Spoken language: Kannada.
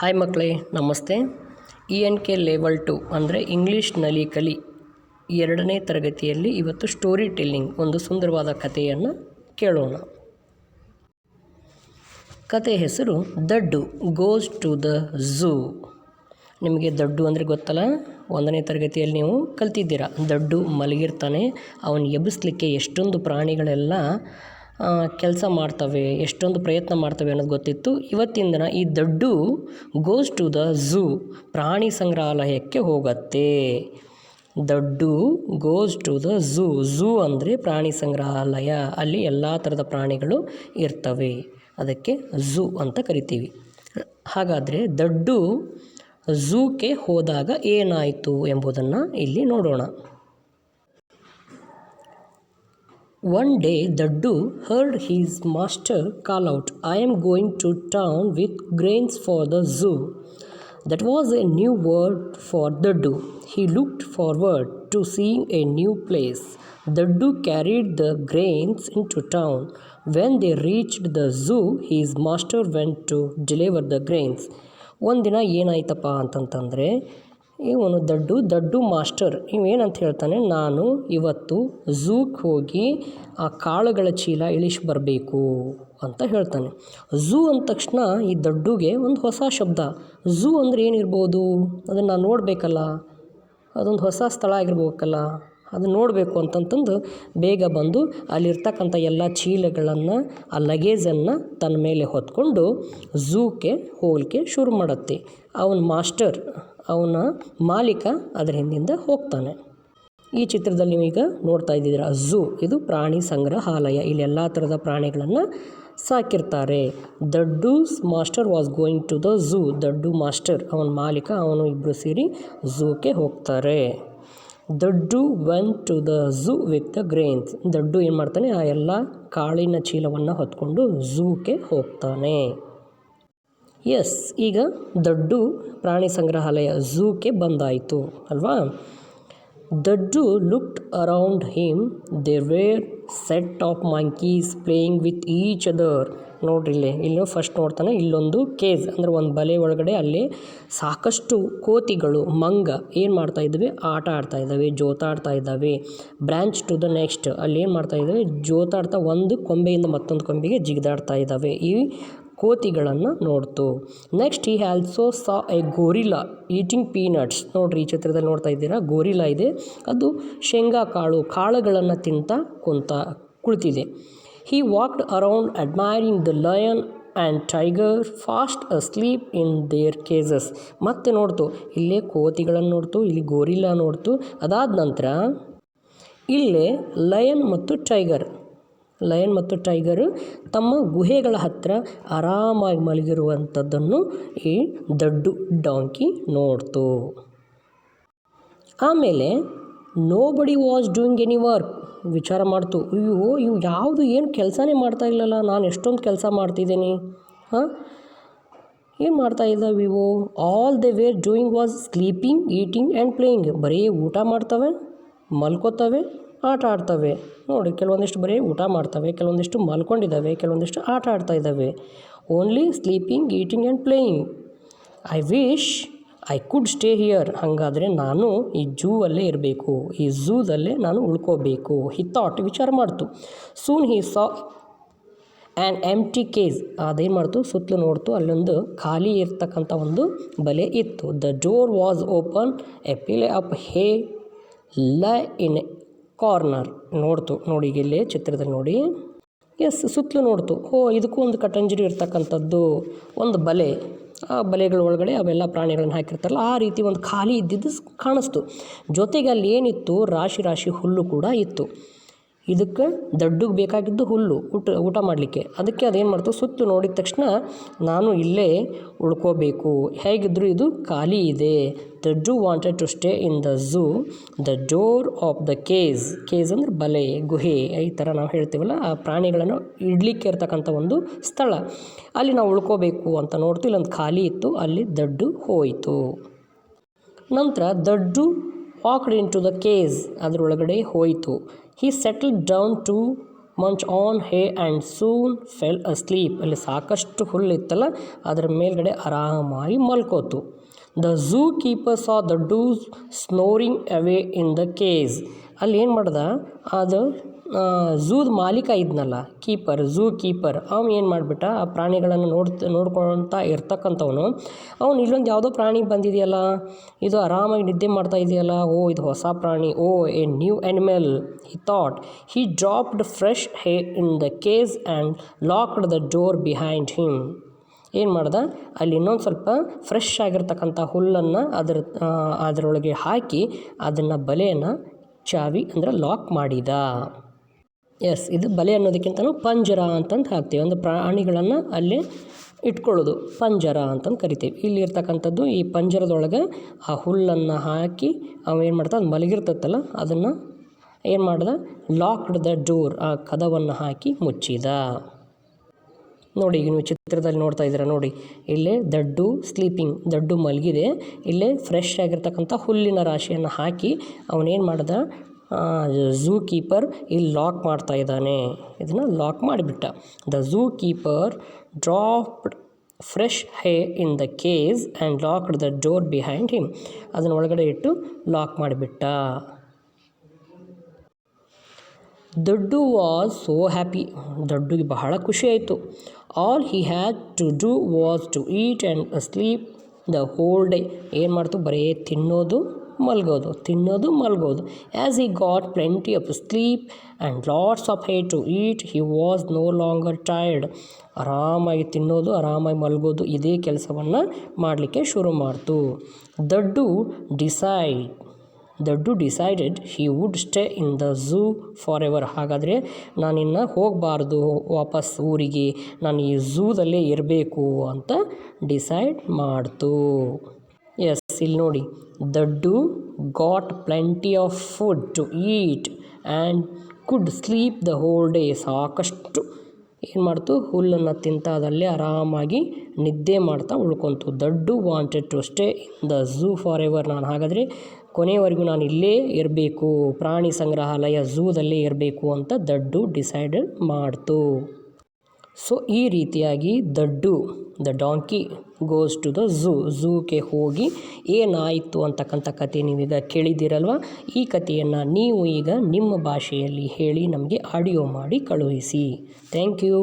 ಹಾಯ್ ಮಕ್ಕಳೇ, ನಮಸ್ತೆ. ENK ಲೆವೆಲ್ 2 ಅಂದರೆ ಇಂಗ್ಲೀಷ್ನಲ್ಲಿ ಕಲಿ 2ನೇ ತರಗತಿಯಲ್ಲಿ ಇವತ್ತು ಸ್ಟೋರಿ ಟೆಲ್ಲಿಂಗ್ ಒಂದು ಸುಂದರವಾದ ಕಥೆಯನ್ನು ಕೇಳೋಣ. ಕತೆ ಹೆಸರು ದಡ್ಡು ಗೋಸ್ ಟು ದ ಝೂ. ನಿಮಗೆ ದಡ್ಡು ಅಂದರೆ ಗೊತ್ತಲ್ಲ, 1ನೇ ತರಗತಿಯಲ್ಲಿ ನೀವು ಕಲ್ತಿದ್ದೀರಾ. ದಡ್ಡು ಮಲಗಿರ್ತಾನೆ, ಅವನು ಎಬ್ಬಿಸ್ಲಿಕ್ಕೆ ಎಷ್ಟೊಂದು ಪ್ರಾಣಿಗಳೆಲ್ಲ ಕೆಲಸ ಮಾಡ್ತವೆ, ಎಷ್ಟೊಂದು ಪ್ರಯತ್ನ ಮಾಡ್ತವೆ ಅನ್ನೋದು ಗೊತ್ತಿತ್ತು. ಇವತ್ತಿನ ದಿನ ಈ Daddu goes to the zoo, ಪ್ರಾಣಿ ಸಂಗ್ರಹಾಲಯಕ್ಕೆ ಹೋಗುತ್ತೆ. Daddu goes to the zoo. Zoo ಅಂದರೆ ಪ್ರಾಣಿ ಸಂಗ್ರಹಾಲಯ, ಅಲ್ಲಿ ಎಲ್ಲ ಥರದ ಪ್ರಾಣಿಗಳು ಇರ್ತವೆ, ಅದಕ್ಕೆ ಝೂ ಅಂತ ಕರಿತೀವಿ. ಹಾಗಾದರೆ ದಡ್ಡು ಝೂಕ್ಕೆ ಹೋದಾಗ ಏನಾಯಿತು ಎಂಬುದನ್ನು ಇಲ್ಲಿ ನೋಡೋಣ. One day Daddu heard his master call out, "I am going to town with grains for the zoo." That was a new word for Daddu. He looked forward to seeing a new place. Daddu carried the grains into town. When they reached the zoo, his master went to deliver the grains. ಒಂದಿನ ಏನಾಯ್ತಪ್ಪ ಅಂತಂತಂದರೆ, ಇವನು ದಡ್ಡು ಮಾಸ್ಟರ್ ಇವೇನಂತ ಹೇಳ್ತಾನೆ, ನಾನು ಇವತ್ತು ಝೂಗೆ ಹೋಗಿ ಆ ಕಾಳುಗಳ ಚೀಲ ಇಳಿಸಿ ಬರಬೇಕು ಅಂತ ಹೇಳ್ತಾನೆ. ಝೂ ಅಂದ ತಕ್ಷಣ ಈ ದಡ್ಡುಗೆ ಒಂದು ಹೊಸ ಶಬ್ದ. ಝೂ ಅಂದರೆ ಏನಿರ್ಬೋದು, ಅದನ್ನು ನಾನು ನೋಡಬೇಕಲ್ಲ, ಅದೊಂದು ಹೊಸ ಸ್ಥಳ ಆಗಿರ್ಬೇಕಲ್ಲ, ಅದನ್ನು ನೋಡಬೇಕು ಅಂತಂತಂದು ಬೇಗ ಬಂದು ಅಲ್ಲಿರ್ತಕ್ಕಂಥ ಎಲ್ಲ ಚೀಲಗಳನ್ನು, ಆ ಲಗೇಜನ್ನು ತನ್ನ ಮೇಲೆ ಹೊತ್ಕೊಂಡು ಝೂಕ್ಕೆ ಹೋಗಲಿಕ್ಕೆ ಶುರು ಮಾಡುತ್ತೆ. ಅವನ ಮಾಸ್ಟರ್, ಅವನ ಮಾಲೀಕ ಅದರ ಹಿಂದಿಂದ ಹೋಗ್ತಾನೆ. ಈ ಚಿತ್ರದಲ್ಲಿ ನೀವೀಗ ನೋಡ್ತಾ ಇದ್ದೀರಾ ಝೂ, ಇದು ಪ್ರಾಣಿ ಸಂಗ್ರಹಾಲಯ. ಇಲ್ಲಿ ಎಲ್ಲ ಥರದ ಪ್ರಾಣಿಗಳನ್ನು ಸಾಕಿರ್ತಾರೆ. Daddu's master was going to the zoo. Daddu master, ಅವನ ಮಾಲೀಕ, ಅವನು ಇಬ್ಬರು ಸೇರಿ ಝೂಕ್ಕೆ ಹೋಗ್ತಾರೆ. Daddu went to the zoo with the grains. Daddu ಏನು ಮಾಡ್ತಾನೆ, ಆ ಎಲ್ಲ ಕಾಳಿನ ಚೀಲವನ್ನು ಹೊತ್ಕೊಂಡು ಝೂಕ್ಕೆ ಹೋಗ್ತಾನೆ. ಎಸ್, ಈಗ ದಡ್ಡು ಪ್ರಾಣಿ ಸಂಗ್ರಹಾಲಯ ಝೂಕ್ಕೆ ಬಂದಾಯಿತು ಅಲ್ವಾ. Daddu looked around him. There were set of monkeys playing with each other. ನೋಡ್ರಿ ಇಲ್ಲಿ ಫಸ್ಟ್ ನೋಡ್ತಾನೆ, ಇಲ್ಲೊಂದು ಕೇಜ್ ಅಂದರೆ ಒಂದು ಬಲೆ ಒಳಗಡೆ ಅಲ್ಲಿ ಸಾಕಷ್ಟು ಕೋತಿಗಳು, ಮಂಗ ಏನು ಮಾಡ್ತಾ ಇದ್ದಾವೆ, ಆಟ ಆಡ್ತಾ ಇದ್ದಾವೆ, ಜೋತಾಡ್ತಾ ಇದ್ದಾವೆ. ಬ್ರ್ಯಾಂಚ್ ಟು ದ ನೆಕ್ಸ್ಟ್, ಅಲ್ಲಿ ಏನು ಮಾಡ್ತಾ ಇದ್ದಾವೆ, ಜೋತಾಡ್ತಾ ಒಂದು ಕೊಂಬೆಯಿಂದ ಮತ್ತೊಂದು ಕೊಂಬೆಗೆ ಜಿಗಿದಾಡ್ತಾ ಇದ್ದಾವೆ. ಈ ಕೋತಿಗಳನ್ನು ನೋಡ್ತು. ನೆಕ್ಸ್ಟ್ ಈ also saw A gorilla eating peanuts. ನೋಡ್ರಿ, ಈ ಚಿತ್ರದಲ್ಲಿ ನೋಡ್ತಾ ಇದ್ದೀರಾ, ಗೋರಿಲ್ಲಾ ಇದೆ, ಅದು ಶೇಂಗಾ ಕಾಳುಗಳನ್ನು ತಿಂತಾ ಕುಳಿತಿದೆ. He walked around admiring the lion and tiger fast asleep in their cages. ಮತ್ತೆ ನೋಡ್ತು, ಇಲ್ಲೇ ಕೋತಿಗಳನ್ನು ನೋಡ್ತು, ಇಲ್ಲಿ ಗೋರಿಲ್ಲಾ ನೋಡ್ತು. ಅದಾದ ನಂತರ ಇಲ್ಲೇ ಲಯನ್ ಮತ್ತು ಟೈಗರ್ ತಮ್ಮ ಗುಹೆಗಳ ಹತ್ತಿರ ಆರಾಮಾಗಿ ಮಲಗಿರುವಂಥದ್ದನ್ನು ಈ ದಡ್ಡು ಡಾಂಕಿ ನೋಡ್ತು. ಆಮೇಲೆ nobody was doing any work. ವಿಚಾರ ಮಾಡ್ತು, ಇವು ಯಾವುದು ಏನು ಕೆಲಸನೇ ಮಾಡ್ತಾ ಇಲ್ಲಲ್ಲ, ನಾನು ಎಷ್ಟೊಂದು ಕೆಲಸ ಮಾಡ್ತಿದ್ದೀನಿ, ಏನು ಮಾಡ್ತಾ ಇದ್ದಾವೆ ಇವು. All they were doing was sleeping, eating and playing. ಬರೀ ಊಟ ಮಾಡ್ತವೆ, ಮಲ್ಕೋತವೆ, ಆಟ ಆಡ್ತವೆ. ನೋಡಿ, ಕೆಲವೊಂದಿಷ್ಟು ಬರೀ ಊಟ ಮಾಡ್ತವೆ, ಕೆಲವೊಂದಿಷ್ಟು ಮಲ್ಕೊಂಡಿದ್ದಾವೆ, ಕೆಲವೊಂದಿಷ್ಟು ಆಟ ಆಡ್ತಾ ಇದ್ದಾವೆ. Only sleeping, eating and playing. I wish I could stay here. ಹಾಗಾದರೆ ನಾನು ಈ ಅಲ್ಲೇ ಇರಬೇಕು, ಈ ಝೂದಲ್ಲೇ ನಾನು ಉಳ್ಕೋಬೇಕು. ಹಿ ಥಾಟ್, ವಿಚಾರ ಮಾಡ್ತು. Soon he saw an empty cage. ಅದೇನು ಮಾಡ್ತು, ಸುತ್ತಲೂ ನೋಡ್ತು, ಅಲ್ಲೊಂದು ಖಾಲಿ ಇರ್ತಕ್ಕಂಥ ಒಂದು ಬಲೆ ಇತ್ತು. The door was open. A pile of hay lay in A corner. ನೋಡಿ ಇಲ್ಲೇ ಚಿತ್ರದಲ್ಲಿ ನೋಡಿ. ಎಸ್, ಸುತ್ತಲೂ ನೋಡ್ತು, ಇದಕ್ಕೂ ಒಂದು ಕಟಂಜರಿ ಇರ್ತಕ್ಕಂಥದ್ದು ಒಂದು ಬಲೆ. ಆ ಬಲೆಗಳ ಒಳಗಡೆ ಅವೆಲ್ಲ ಪ್ರಾಣಿಗಳನ್ನು ಹಾಕಿರ್ತಾರಲ್ಲ, ಆ ರೀತಿ ಒಂದು ಖಾಲಿ ಇದ್ದಿದ್ದು ಕಾಣಿಸ್ತು. ಜೊತೆಗೆ ಅಲ್ಲಿ ಏನಿತ್ತು, ರಾಶಿ ಹುಲ್ಲು ಕೂಡ ಇತ್ತು. ಇದಕ್ಕೆ ದಡ್ಡುಗೆ ಬೇಕಾಗಿದ್ದು ಹುಲ್ಲು, ಊಟ ಮಾಡಲಿಕ್ಕೆ. ಅದಕ್ಕೆ ಅದೇನು ಮಾಡ್ತು, ಸುತ್ತು ನೋಡಿದ ತಕ್ಷಣ ನಾನು ಇಲ್ಲೇ ಉಳ್ಕೋಬೇಕು, ಹೇಗಿದ್ದರೂ ಇದು ಖಾಲಿ ಇದೆ. Daddu wanted to stay in the zoo. The door of the cage ಅಂದರೆ ಬಲೆ, ಗುಹೆ, ಈ ಥರ ನಾವು ಹೇಳ್ತೀವಲ್ಲ, ಆ ಪ್ರಾಣಿಗಳನ್ನು ಇಡಲಿಕ್ಕೆ ಇರ್ತಕ್ಕಂಥ ಒಂದು ಸ್ಥಳ, ಅಲ್ಲಿ ನಾವು ಉಳ್ಕೋಬೇಕು ಅಂತ ನೋಡ್ತು. ಇಲ್ಲೊಂದು ಖಾಲಿ ಇತ್ತು, ಅಲ್ಲಿ ದಡ್ಡು ಹೋಯಿತು. ನಂತರ Daddu walked into the cage, ಅದರೊಳಗಡೆ ಹೋಯಿತು. He settled down to munch on hay and soon fell asleep. ಅಲ್ಲಿ ಸಾಕಷ್ಟು ಹುಲ್ಲಿತ್ತಲ್ಲ, ಅದರ ಮೇಲ್ಗಡೆ ಆರಾಮಾಗಿ ಮಲ್ಕೋತು. The zoo keeper saw Daddu snoring away in the cage. ಅಲ್ಲಿ ಏನು ಮಾಡ್ದ, ಅದು ಝೂದ ಮಾಲೀಕ ಇದ್ನಲ್ಲ, ಝೂ ಕೀಪರ್, ಅವನು ಏನು ಮಾಡಿಬಿಟ್ಟ, ಆ ಪ್ರಾಣಿಗಳನ್ನು ನೋಡ್ಕೊಳ್ತಾ ಇರ್ತಕ್ಕಂಥವನು, ಅವನು ಇಲ್ಲೊಂದು ಯಾವುದೋ ಪ್ರಾಣಿ ಬಂದಿದೆಯಲ್ಲ, ಇದು ಆರಾಮಾಗಿ ನಿದ್ದೆ ಮಾಡ್ತಾ ಇದೆಯಲ್ಲ, ಓ ಇದು ಹೊಸ ಪ್ರಾಣಿ, oh a new animal he thought. He dropped fresh hay in the cage and locked the door behind him. ಏನು ಮಾಡ್ದೆ, ಅಲ್ಲಿ ಇನ್ನೊಂದು ಸ್ವಲ್ಪ ಫ್ರೆಶ್ ಆಗಿರ್ತಕ್ಕಂಥ ಹುಲ್ಲನ್ನು ಅದರೊಳಗೆ ಹಾಕಿ ಅದನ್ನು ಬಲೆಯನ್ನು ಚಾವಿ ಅಂದರೆ ಲಾಕ್ ಮಾಡಿದ. ಇದು ಬಲೆ ಅನ್ನೋದಕ್ಕಿಂತಲೂ ಪಂಜರ ಅಂತಂದು ಹಾಕ್ತೀವಿ. ಒಂದು ಪ್ರಾಣಿಗಳನ್ನು ಅಲ್ಲೇ ಇಟ್ಕೊಳ್ಳೋದು ಪಂಜರ ಅಂತಂದು ಕರಿತೀವಿ. ಇಲ್ಲಿರ್ತಕ್ಕಂಥದ್ದು ಈ ಪಂಜರದೊಳಗೆ ಆ ಹುಲ್ಲನ್ನು ಹಾಕಿ ಅವೇನು ಮಾಡ್ತಾ, ಅದು ಮಲಗಿರ್ತತ್ತಲ್ಲ, ಅದನ್ನು ಏನು ಮಾಡ್ದೆ, ಲಾಕ್ಡ್ ದ ಡೋರ್, ಆ ಕದವನ್ನು ಹಾಕಿ ಮುಚ್ಚಿದ. ನೋಡಿ, ಈಗ ನೀವು ಚಿತ್ರದಲ್ಲಿ ನೋಡ್ತಾ ಇದ್ದೀರಾ ನೋಡಿ, ಇಲ್ಲೇ ದಡ್ಡು ಸ್ಲೀಪಿಂಗ್, ದಡ್ಡು ಮಲಗಿದೆ. ಇಲ್ಲೇ ಫ್ರೆಶ್ ಆಗಿರ್ತಕ್ಕಂಥ ಹುಲ್ಲಿನ ರಾಶಿಯನ್ನು ಹಾಕಿ ಅವನೇನು ಮಾಡ್ದ, ಝೂ ಕೀಪರ್ ಇಲ್ಲಿ ಲಾಕ್ ಮಾಡ್ತಾ ಇದ್ದಾನೆ, ಇದನ್ನು ಲಾಕ್ ಮಾಡಿಬಿಟ್ಟ. The zoo keeper dropped fresh hay in the cage and locked the door behind him. ಅದನ್ನು ಒಳಗಡೆ ಇಟ್ಟು ಲಾಕ್ ಮಾಡಿಬಿಟ್ಟ. Daddu was so happy. ದಡ್ಡುಗೆ ಬಹಳ ಖುಷಿ ಆಯಿತು. All he had to do was to eat and sleep the whole day. ಏನು ಮಾಡ್ತು, ಬರೀ ತಿನ್ನೋದು ಮಲ್ಗೋದು, ತಿನ್ನೋದು ಮಲ್ಗೋದು. As he got plenty of sleep and lots of hay to eat, he was no longer tired. ಆರಾಮಾಗಿ ತಿನ್ನೋದು, ಆರಾಮಾಗಿ ಮಲ್ಗೋದು, ಇದೇ ಕೆಲಸವನ್ನು ಮಾಡಲಿಕ್ಕೆ ಶುರು ಮಾಡ್ತು. Daddu decided he would stay in the zoo forever. ಹಾಗಾದರೆ ನಾನಿನ್ನು ಹೋಗಬಾರ್ದು ವಾಪಸ್ ಊರಿಗೆ, ನಾನು ಈ ಝೂದಲ್ಲೇ ಇರಬೇಕು ಅಂತ ಡಿಸೈಡ್ ಮಾಡ್ತು. ಇಲ್ಲಿ ನೋಡಿ, Daddu got plenty of food to eat and could sleep the whole day. ಸಾಕಷ್ಟು ಏನು ಮಾಡ್ತು, ಹುಲ್ಲನ್ನು ತಿಂತಾದಲ್ಲೇ ಆರಾಮಾಗಿ ನಿದ್ದೆ ಮಾಡ್ತಾ ಉಳ್ಕೊಂತು. Daddu wanted to stay in the zoo forever. ನಾನು ಹಾಗಾದರೆ ಕೊನೆಯವರೆಗೂ ನಾನು ಇಲ್ಲೇ ಇರಬೇಕು, ಪ್ರಾಣಿ ಸಂಗ್ರಹಾಲಯ ಝೂದಲ್ಲೇ ಇರಬೇಕು ಅಂತ ದಡ್ಡು ಡಿಸೈಡೆಡ್ ಮಾಡ್ತು. ಸೊ ಈ ರೀತಿಯಾಗಿ Daddu, the donkey goes to the ಝೂಗೆ ಹೋಗಿ ಏನಾಯಿತು ಅಂತಕ್ಕಂಥ ಕತೆ ನೀವೀಗ ಕೇಳಿದ್ದೀರಲ್ವ. ಈ ಕಥೆಯನ್ನು ನೀವು ಈಗ ನಿಮ್ಮ ಭಾಷೆಯಲ್ಲಿ ಹೇಳಿ ನಮಗೆ ಆಡಿಯೋ ಮಾಡಿ ಕಳುಹಿಸಿ. Thank you.